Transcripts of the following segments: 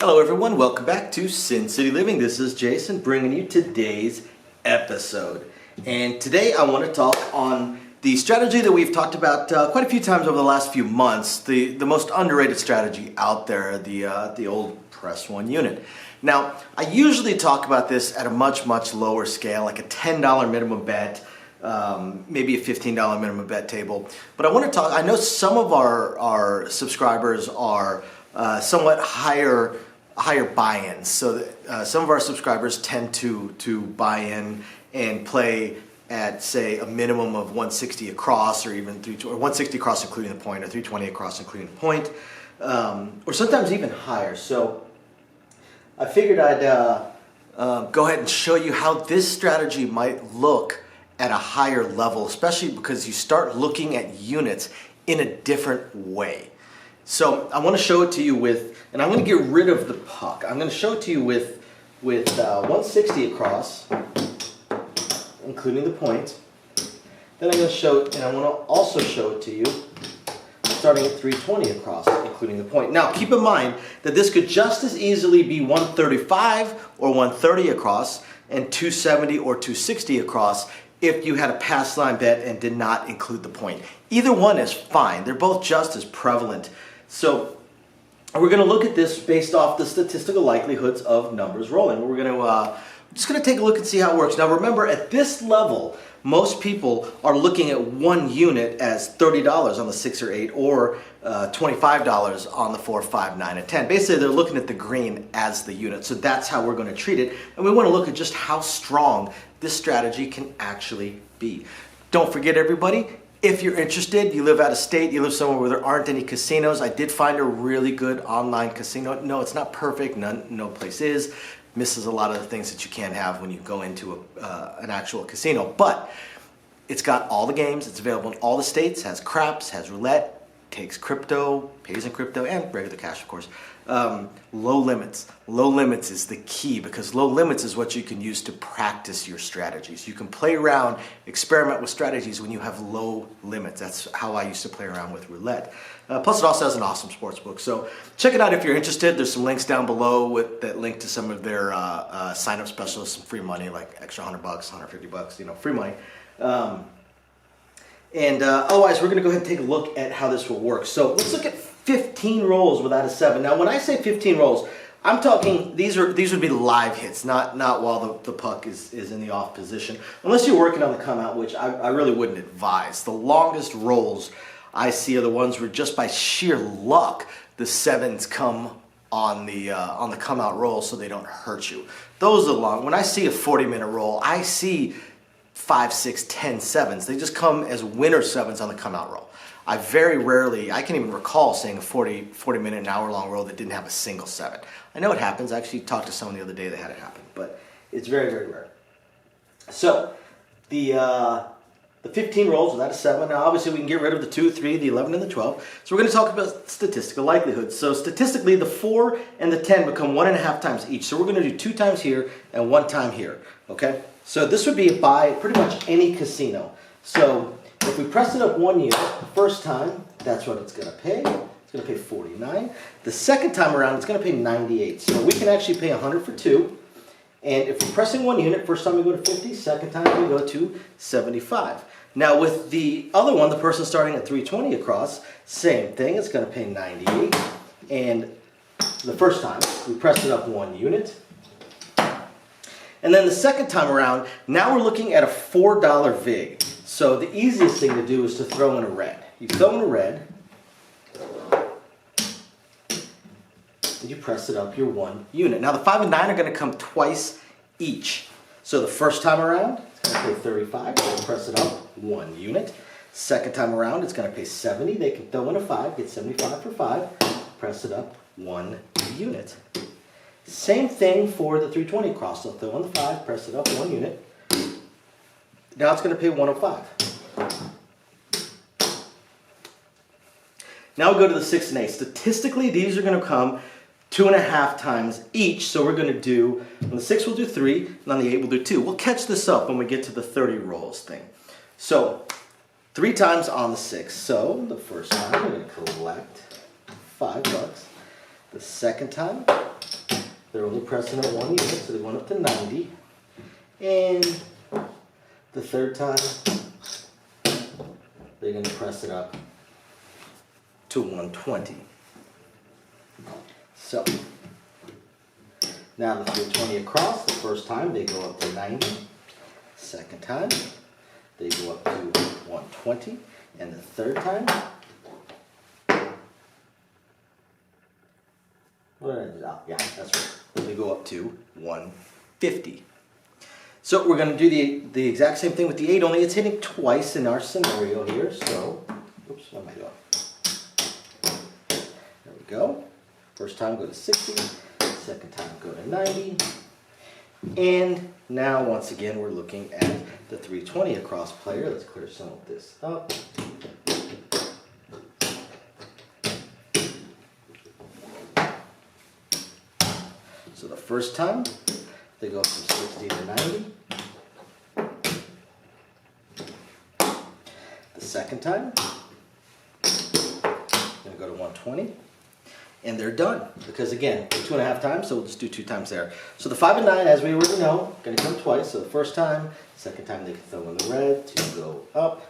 Hello everyone, welcome back to Sin City Living. This is Jason bringing you today's episode. And today I want to talk on the strategy that we've talked about quite a few times over the last few months, the most underrated strategy out there, the old press one unit. Now, I usually talk about this at a much lower scale, like a $10 minimum bet, maybe a $15 minimum bet table. But I want to talk, I know some of our subscribers are somewhat higher buy-ins. So some of our subscribers tend to buy in and play at, say, a minimum of 160 across, or even 160 across including the point, or 320 across including the point, or sometimes even higher. So I figured I'd go ahead and show you how this strategy might look at a higher level, especially because you start looking at units in a different way. So I want to show it to you with, and I'm going to get rid of the puck. I'm going to show it to you with 160 across, including the point. Then I'm going to show it, and I want to also show it to you starting at 320 across, including the point. Now keep in mind that this could just as easily be 135 or 130 across and 270 or 260 across if you had a pass line bet and did not include the point. Either one is fine. They're both just as prevalent. So we're going to look at this based off the statistical likelihoods of numbers rolling. We're going to just going to take a look and see how it works. Now remember, at this level, most people are looking at one unit as $30 on the 6 or 8, or $25 on the 4, 5, 9, and 10. Basically, they're looking at the green as the unit. So that's how we're going to treat it. And we want to look at just how strong this strategy can actually be. Don't forget, everybody, if you're interested, you live out of state, you live somewhere where there aren't any casinos, I did find a really good online casino. No, it's not perfect. No place is. Misses a lot of the things that you can't have when you go into an actual casino. But it's got all the games. It's available in all the states. Has craps, has roulette, takes crypto, pays in crypto, and regular cash, of course. Low limits. Low limits is the key, because low limits is what you can use to practice your strategies. You can play around, experiment with strategies when you have low limits. That's how I used to play around with roulette. Plus, it also has an awesome sports book. So check it out if you're interested. There's some links down below that link to some of their sign-up specials, some free money, like extra $100, $150, free money. Otherwise, we're going to go ahead and take a look at how this will work. So let's look at 15 rolls without a 7. Now, when I say 15 rolls, I'm talking, these would be live hits, not while the puck is in the off position. Unless you're working on the come out, which I really wouldn't advise. The longest rolls I see are the ones where just by sheer luck, the 7s come on the come out roll so they don't hurt you. Those are long. When I see a 40-minute roll, I see 5, 6, 10 7s. They just come as winner 7s on the come out roll. I very rarely, I can't even recall seeing a 40-minute, an hour-long roll that didn't have a single 7. I know it happens. I actually talked to someone the other day that had it happen, but it's very rare. So the 15 rolls without a 7. Now obviously we can get rid of the 2, 3, the 11, and the 12. So we're going to talk about statistical likelihood. So statistically, the 4 and the 10 become 1.5 times each. So we're going to do 2 times here and 1 time here. Okay? So this would be a buy at pretty much any casino. So if we press it up 1 unit, the first time, that's what it's going to pay. It's going to pay 49. The second time around, it's going to pay 98. So we can actually pay 100 for 2. And if we're pressing 1 unit, first time we go to 50, second time we go to 75. Now with the other one, the person starting at 320 across, same thing. It's going to pay 98. And the first time, we press it up 1 unit. And then the second time around, now we're looking at a $4 VIG. So the easiest thing to do is to throw in a red. You throw in a red, and you press it up your 1 unit. Now the 5 and 9 are going to come twice each. So the first time around, it's going to pay 35. So press it up 1 unit. Second time around, it's going to pay 70. They can throw in a 5, get 75 for 5. Press it up 1 unit. Same thing for the 320 across. So throw in the 5, press it up 1 unit. Now it's going to pay 105. Now we go to the 6 and 8. Statistically, these are going to come 2.5 times each. So we're going to do, on the 6 we'll do 3, and on the 8 we'll do 2. We'll catch this up when we get to the 30 rolls thing. So 3 times on the 6. So the first time we're going to collect $5. The second time, they're only pressing at 1 unit, so they went up to 90. And the third time, they're going to press it up to 120. So, now the 320 across, the first time they go up to 90. Second time, they go up to 120. And the third time, yeah, that's right. They go up to 150. So we're going to do the exact same thing with the 8, only it's hitting twice in our scenario here. So, oops, what am I doing? There we go. First time go to 60, second time go to 90. And now once again we're looking at the 320 across player. Let's clear some of this up. So the first time, they go from 60 to 90. The second time, going to go to 120. And they're done. Because again, 2.5 times, so we'll just do 2 times there. So the 5 and 9, as we already know, going to come twice. So the first time, second time they can throw in the red to go up.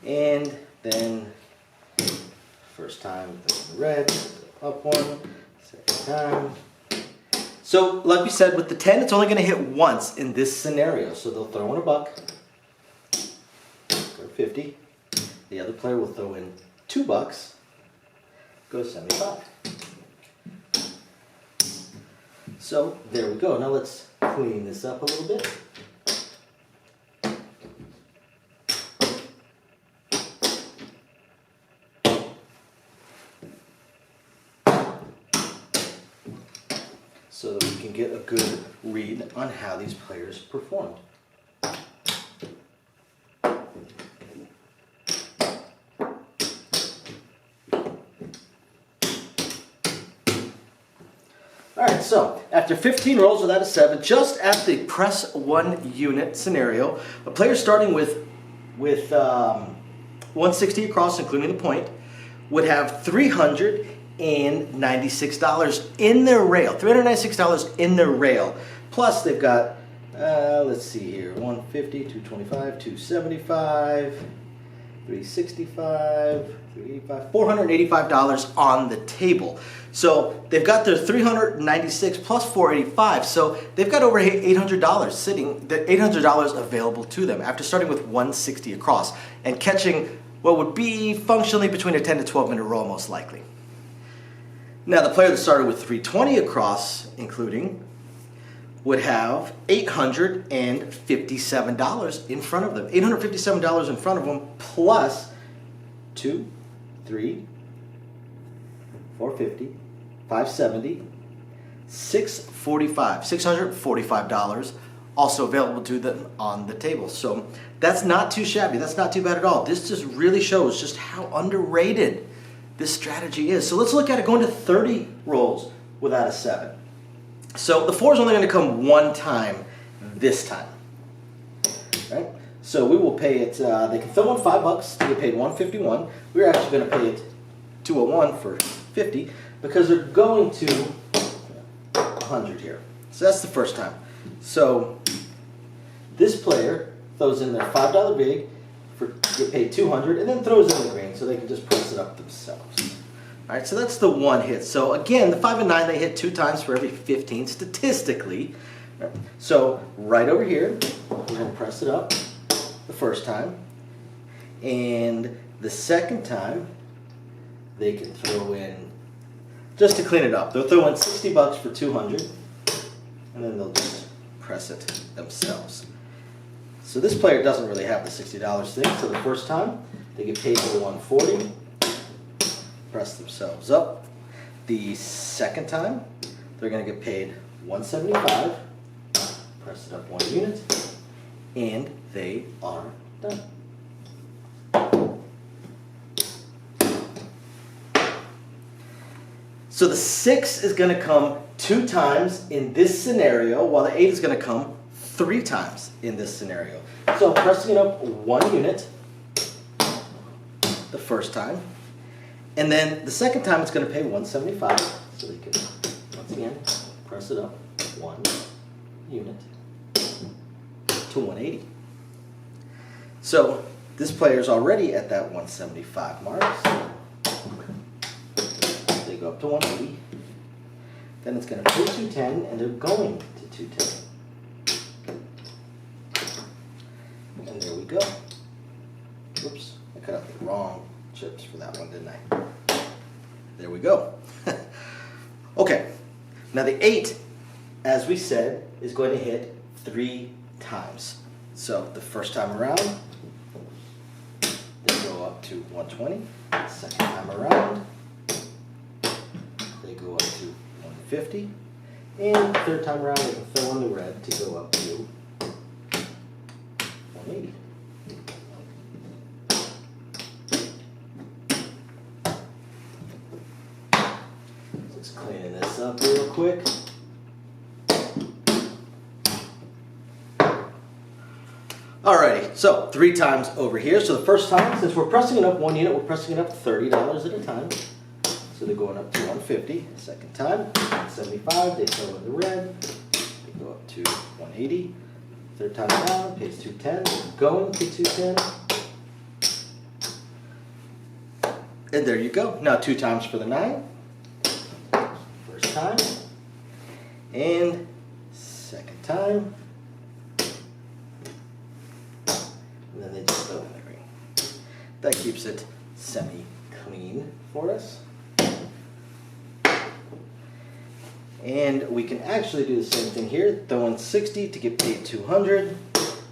And then first time, throw in the red, up 1. Second time. So, like we said, with the 10, it's only going to hit once in this scenario. So they'll throw in a buck, go to 50. The other player will throw in 2 bucks, go to 75. So, there we go. Now let's clean this up a little bit. So that we can get a good read on how these players performed. Alright, so after 15 rolls without a 7, just at the press 1 unit scenario, a player starting with 160 across, including the point, would have $396 in their rail. $396 in their rail. Plus they've got, let's see here, 150, 225, 275, 365, 385, $485 on the table. So they've got their 396 plus 485. So they've got over $800 sitting, $800 available to them after starting with 160 across and catching what would be functionally between a 10 to 12 minute roll most likely. Now the player that started with 320 across, including, would have $857 in front of them. $857 in front of them plus 2, 3, 450, 570, 645, $645 also available to them on the table. So that's not too shabby. That's not too bad at all. This just really shows just how underrated this strategy is. So let's look at it going to 30 rolls without a 7. So the 4 is only going to come 1 time this time. Right? So we will pay it, they can throw in $5 to get paid $151. We're actually going to pay it $201 for 50 because they're going to 100 here. So that's the first time. So this player throws in their $5 big for get paid $200 and then throws in the green so they can just press it up themselves. All right, so that's the 1 hit. So again, the 5 and 9 they hit 2 times for every 15 statistically. Right. So right over here, we're going to press it up the first time, and the second time they can throw in, just to clean it up, they'll throw in $60 for 200, and then they'll just press it themselves. So this player doesn't really have the $60 thing. So the first time they get paid for the 140, press themselves up. The second time they're going to get paid 175, press it up 1 unit, and they are done. So the 6 is going to come 2 times in this scenario, while the 8 is going to come 3 times in this scenario. So pressing it up 1 unit the first time, and then the second time it's going to pay 175, so they can once again press it up 1 unit to 180. So this player's already at that 175 mark. So they go up to 180. Then it's going to pay 210, and they're going to 210. And there we go. Whoops, I cut out the wrong chips for that one, didn't I? There we go. Okay, now the 8, as we said, is going to hit 3 times. So the first time around, they go up to 120. Second time around, they go up to 150. And third time around, they can throw on the red to go up to 180. Just cleaning this up real quick. Alrighty, so 3 times over here. So the first time, since we're pressing it up 1 unit, we're pressing it up $30 at a time. So they're going up to 150. Second time, 175. They throw in the red. They go up to 180. Third time around, pays 210. They're going to 210. And there you go. Now 2 times for the 9. First time. And second time. And then they just throw in the green. That keeps it semi-clean for us. And we can actually do the same thing here. Throw in 60 to get paid 200, and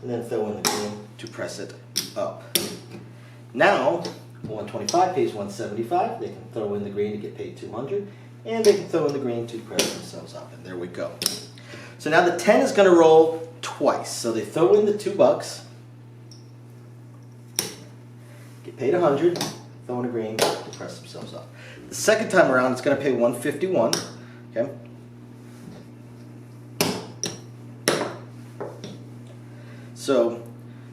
then throw in the green to press it up. Now, 125 pays 175. They can throw in the green to get paid 200, and they can throw in the green to press themselves up. And there we go. So now the 10 is going to roll twice. So they throw in the $2, get paid 100, throw in a green to press themselves up. The second time around, it's going to pay 151. Okay. So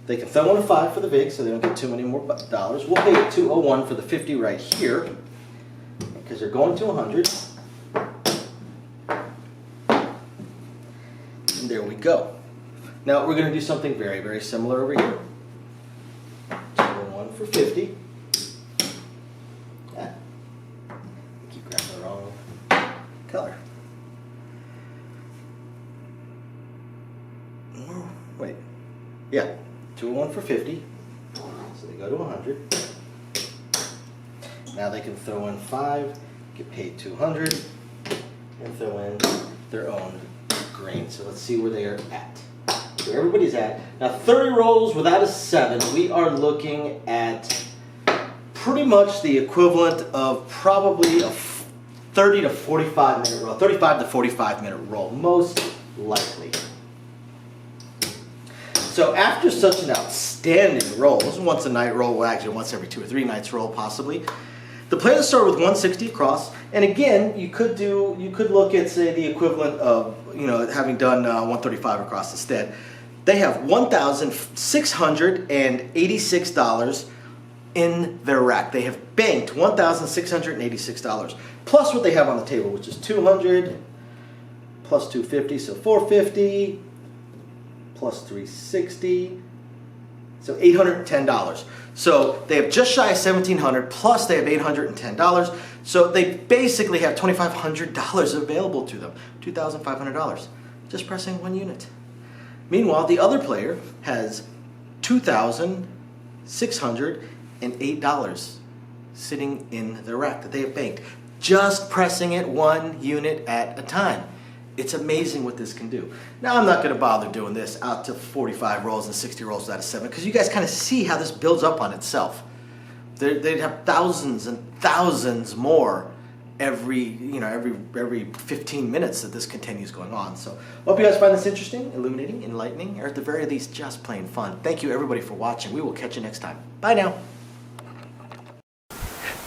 they can throw in a 5 for the VIG, so they don't get too many more dollars. We'll pay 201 for the 50 right here, because they're going to 100. And there we go. Now we're going to do something very, very similar over here. 201 for 50. Ah, I keep grabbing the wrong color. Wait. Yeah, 201 for 50. So they go to 100. Now they can throw in 5, get paid 200, and throw in their own green. So let's see where they are at. Where everybody's at. Now 30 rolls without a 7, we are looking at pretty much the equivalent of probably a 30 to 45 minute roll. 35 to 45 minute roll, most likely. So after such an outstanding roll, this is once a night roll, well actually once every 2 or 3 nights roll possibly. The players start with 160 across, and again you could look at say the equivalent of having done 135 across instead. They have $1,686 in their rack. They have banked $1,686 plus what they have on the table, which is 200 plus 250, so 450. Plus 360, so $810. So they have just shy of $1,700, plus they have $810. So they basically have $2,500 available to them, $2,500, just pressing 1 unit. Meanwhile, the other player has $2,608 sitting in their rack that they have banked, just pressing it 1 unit at a time. It's amazing what this can do. Now, I'm not going to bother doing this out to 45 rolls and 60 rolls out of 7 because you guys kind of see how this builds up on itself. They'd have thousands and thousands more every 15 minutes that this continues going on. So, hope you guys find this interesting, illuminating, enlightening, or at the very least, just plain fun. Thank you, everybody, for watching. We will catch you next time. Bye now.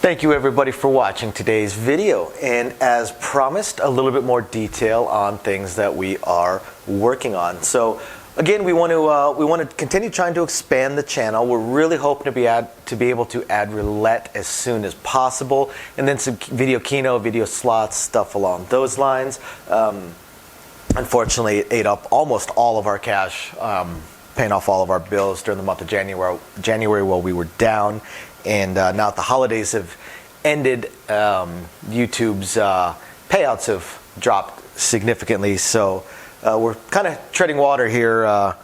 Thank you everybody for watching today's video, and as promised, a little bit more detail on things that we are working on. So again, we want to continue trying to expand the channel. We're really hoping to be able to add roulette as soon as possible, and then some video keno, video slots, stuff along those lines. unfortunately, it ate up almost all of our cash, paying off all of our bills during the month of January while we were down. And now that the holidays have ended, YouTube's payouts have dropped significantly. So we're kind of treading water here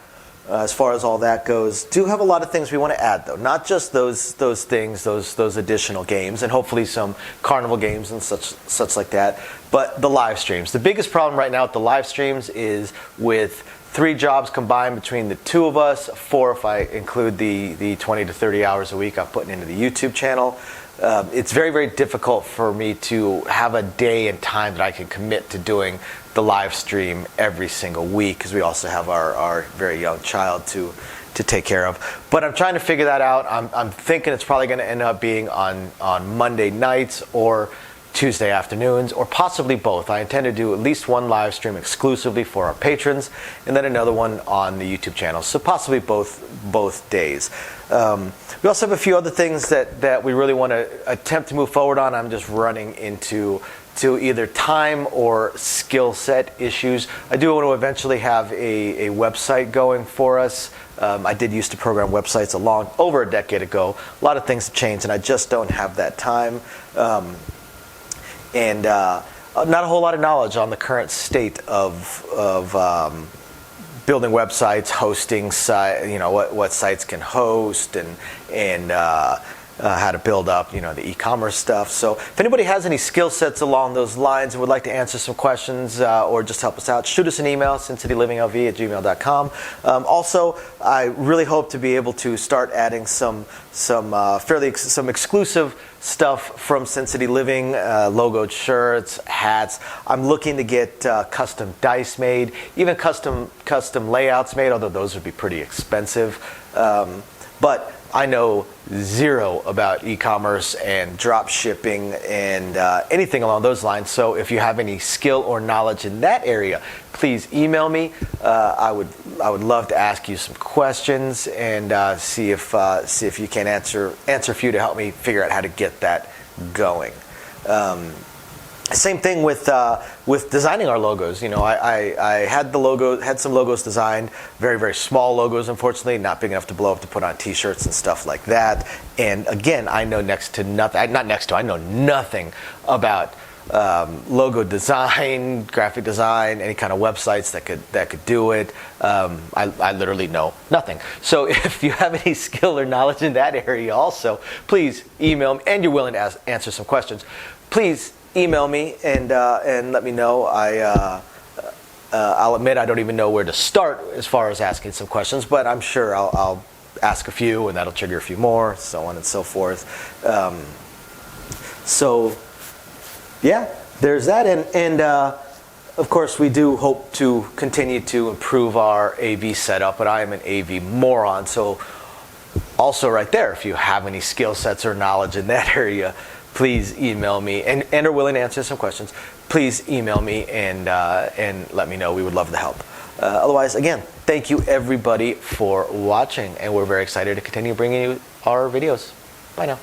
as far as all that goes. Do have a lot of things we want to add, though. Not just those things, those additional games, and hopefully some carnival games and such like that, but the live streams. The biggest problem right now with the live streams is with 3 jobs combined between the 2 of us, 4 if I include the 20 to 30 hours a week I'm putting into the YouTube channel. It's very, very difficult for me to have a day and time that I can commit to doing the live stream every single week, because we also have our very young child to take care of. But I'm trying to figure that out. I'm thinking it's probably going to end up being on Monday nights or Tuesday afternoons, or possibly both. I intend to do at least one live stream exclusively for our patrons, and then another one on the YouTube channel. So possibly both days. We also have a few other things that we really want to attempt to move forward on. I'm just running into either time or skill set issues. I do want to eventually have a website going for us. I did used to program websites over a decade ago. A lot of things have changed, and I just don't have that time. And not a whole lot of knowledge on the current state of building websites, hosting what sites can host, and how to build up the e-commerce stuff. So if anybody has any skill sets along those lines and would like to answer some questions or just help us out, shoot us an email, sincitylivingLV@gmail.com. Also, I really hope to be able to start adding some exclusive stuff from Sin City Living, logoed shirts, hats. I'm looking to get custom dice made, even custom layouts made, although those would be pretty expensive. But I know zero about e-commerce and drop shipping and anything along those lines. So if you have any skill or knowledge in that area, please email me. I would love to ask you some questions and see if you can answer a few to help me figure out how to get that going. Same thing with designing our logos. I had some logos designed, very, very small logos, unfortunately, not big enough to blow up to put on T-shirts and stuff like that. And again, I know I know nothing about logo design, graphic design, any kind of websites that could do it. I literally know nothing. So if you have any skill or knowledge in that area also, please email me, and you're willing to answer some questions, please email me and let me know. I'll admit I don't even know where to start as far as asking some questions, but I'm sure I'll ask a few, and that'll trigger a few more, so on and so forth. So yeah, there's that, and of course we do hope to continue to improve our AV setup, but I am an AV moron, so also right there, if you have any skill sets or knowledge in that area, please email me, and are willing to answer some questions. Please email me and let me know. We would love to help. Otherwise, again, thank you everybody for watching, and we're very excited to continue bringing you our videos. Bye now.